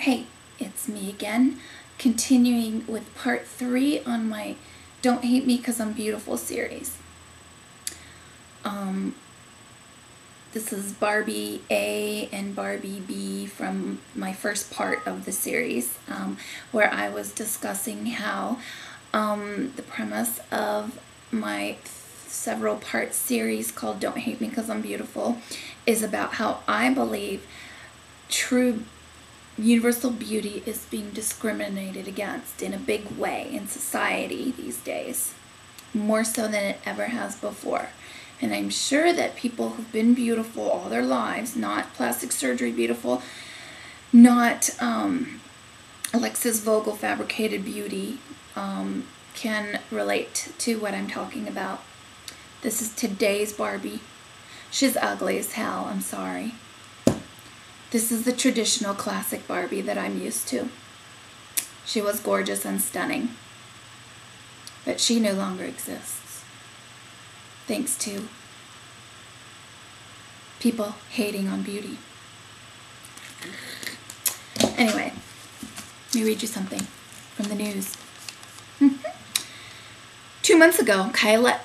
Hey, it's me again, continuing with part 3 on my Don't Hate Me Because I'm Beautiful series. This is Barbie A and Barbie B from my first part of the series, where I was discussing how the premise of my several part series called Don't Hate Me Because I'm Beautiful is about how I believe true universal beauty is being discriminated against in a big way in society these days, more so than it ever has before. And I'm sure that people who've been beautiful all their lives, not plastic surgery beautiful, not Alexis Vogel fabricated beauty, can relate to what I'm talking about. This is today's Barbie. She's ugly as hell, I'm sorry. This is the traditional classic Barbie that I'm used to. She was gorgeous and stunning, but she no longer exists. Thanks to people hating on beauty. Anyway, let me read you something from the news. 2 months ago, Kyla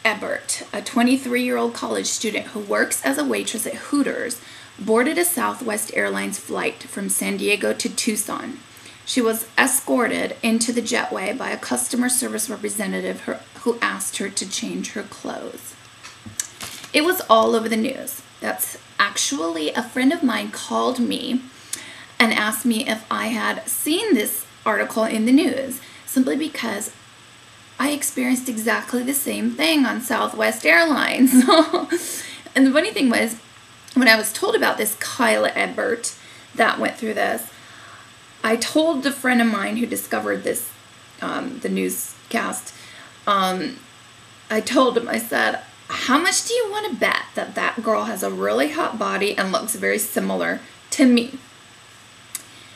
Ebert, a 23-year-old college student who works as a waitress at Hooters, boarded a Southwest Airlines flight from San Diego to Tucson. She was escorted into the jetway by a customer service representative who asked her to change her clothes. It was all over the news. That's actually a friend of mine called me and asked me if I had seen this article in the news, simply because I experienced exactly the same thing on Southwest Airlines. And the funny thing was, when I was told about this Kyla Ebert that went through this, I told the friend of mine who discovered this, the newscast, I told him, I said, how much do you want to bet that that girl has a really hot body and looks very similar to me?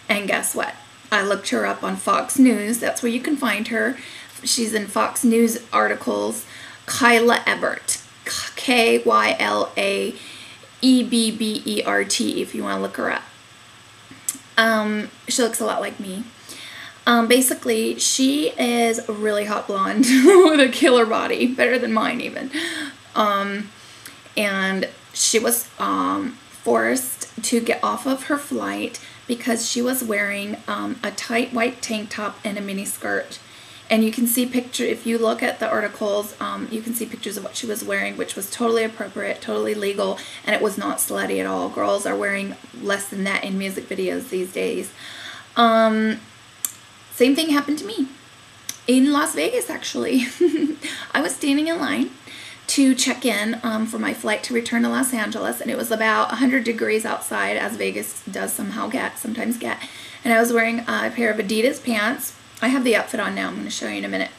And guess what? I looked her up on Fox News. That's where you can find her. She's in Fox News articles. Kyla Ebert. Kylaebbert, if you want to look her up. She looks a lot like me. Basically, she is a really hot blonde with a killer body, better than mine even. And she was forced to get off of her flight because she was wearing a tight white tank top and a mini skirt. And you can see if you look at the articles, you can see pictures of what she was wearing, which was totally appropriate, totally legal, and it was not slutty at all. Girls are wearing less than that in music videos these days. Same thing happened to me in Las Vegas, actually. I was standing in line to check in for my flight to return to Los Angeles, and it was about 100 degrees outside, as Vegas does sometimes get. And I was wearing a pair of Adidas pants. I have the outfit on now, I'm going to show you in a minute,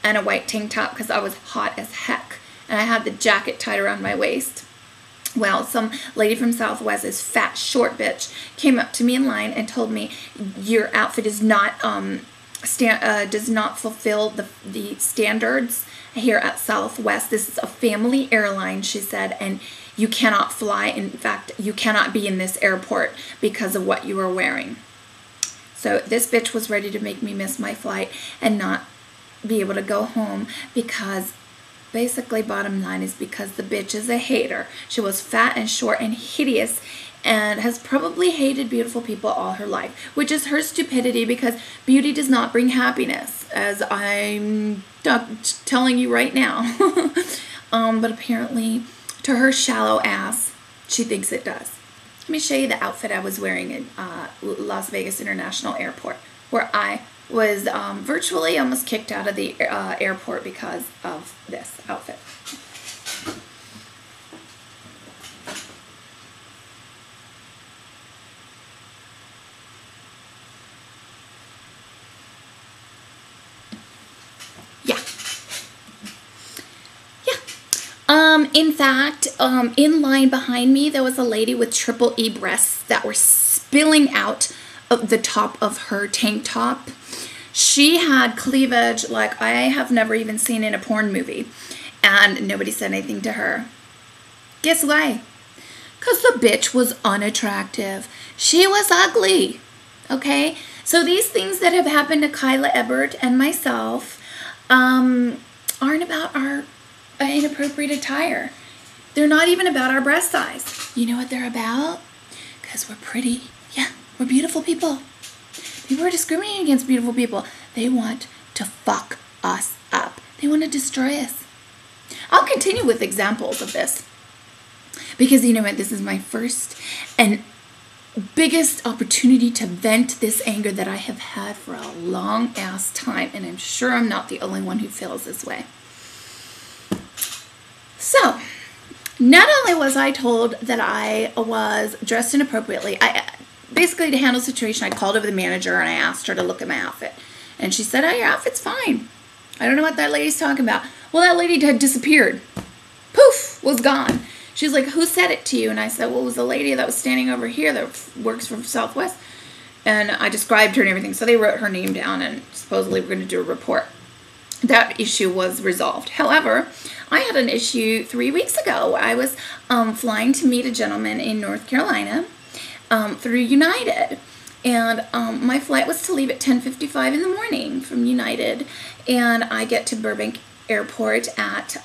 and a white tank top because I was hot as heck, and I had the jacket tied around my waist. Well, some lady from Southwest, this fat, short bitch, came up to me in line and told me, your outfit is not, does not fulfill the standards here at Southwest. This is a family airline, she said, and you cannot fly. In fact, you cannot be in this airport because of what you are wearing. So this bitch was ready to make me miss my flight and not be able to go home because basically bottom line is because the bitch is a hater. She was fat and short and hideous and has probably hated beautiful people all her life, which is her stupidity because beauty does not bring happiness, as I'm telling you right now. But apparently to her shallow ass, she thinks it does. Let me show you the outfit I was wearing at Las Vegas International Airport, where I was virtually almost kicked out of the airport because of this outfit. In fact, in line behind me, there was a lady with triple E breasts that were spilling out of the top of her tank top. She had cleavage like I have never even seen in a porn movie, and nobody said anything to her. Guess why? Because the bitch was unattractive. She was ugly. Okay? So these things that have happened to Kyla Ebert and myself aren't about our inappropriate attire. They're not even about our breast size. You know what they're about? Because we're pretty. Yeah, we're beautiful people. People are discriminating against beautiful people. They want to fuck us up. They want to destroy us. I'll continue with examples of this. Because you know what? This is my first and biggest opportunity to vent this anger that I have had for a long ass time. And I'm sure I'm not the only one who feels this way. So, not only was I told that I was dressed inappropriately, basically to handle the situation, I called over the manager and I asked her to look at my outfit. And she said, oh, your outfit's fine. I don't know what that lady's talking about. Well, that lady had disappeared. Poof, was gone. She was like, who said it to you? And I said, well, it was the lady that was standing over here that works for Southwest. And I described her and everything. So they wrote her name down and supposedly we're going to do a report. That issue was resolved. However, I had an issue 3 weeks ago. I was flying to meet a gentleman in North Carolina through United. And my flight was to leave at 10:55 in the morning from United. And I get to Burbank Airport at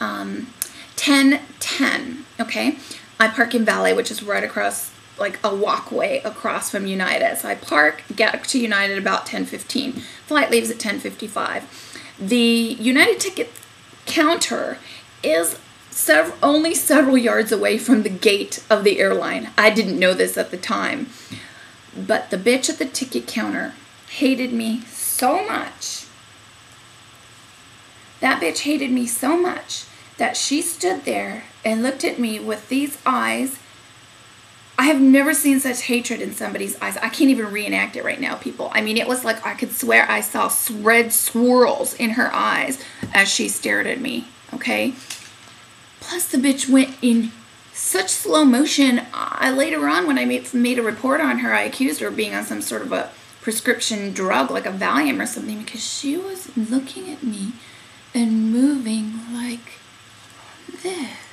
10:10, okay? I park in Valet, which is right across, like a walkway across from United. So I park, get to United about 10:15. Flight leaves at 10:55. The United ticket counter is only several yards away from the gate of the airline. I didn't know this at the time. But the bitch at the ticket counter hated me so much. That bitch hated me so much that she stood there and looked at me with these eyes. I have never seen such hatred in somebody's eyes. I can't even reenact it right now, people. I mean, it was like I could swear I saw red swirls in her eyes as she stared at me, okay? Plus, the bitch went in such slow motion. Later on, when I made a report on her, I accused her of being on some sort of a prescription drug, like a Valium or something, because she was looking at me and moving like this.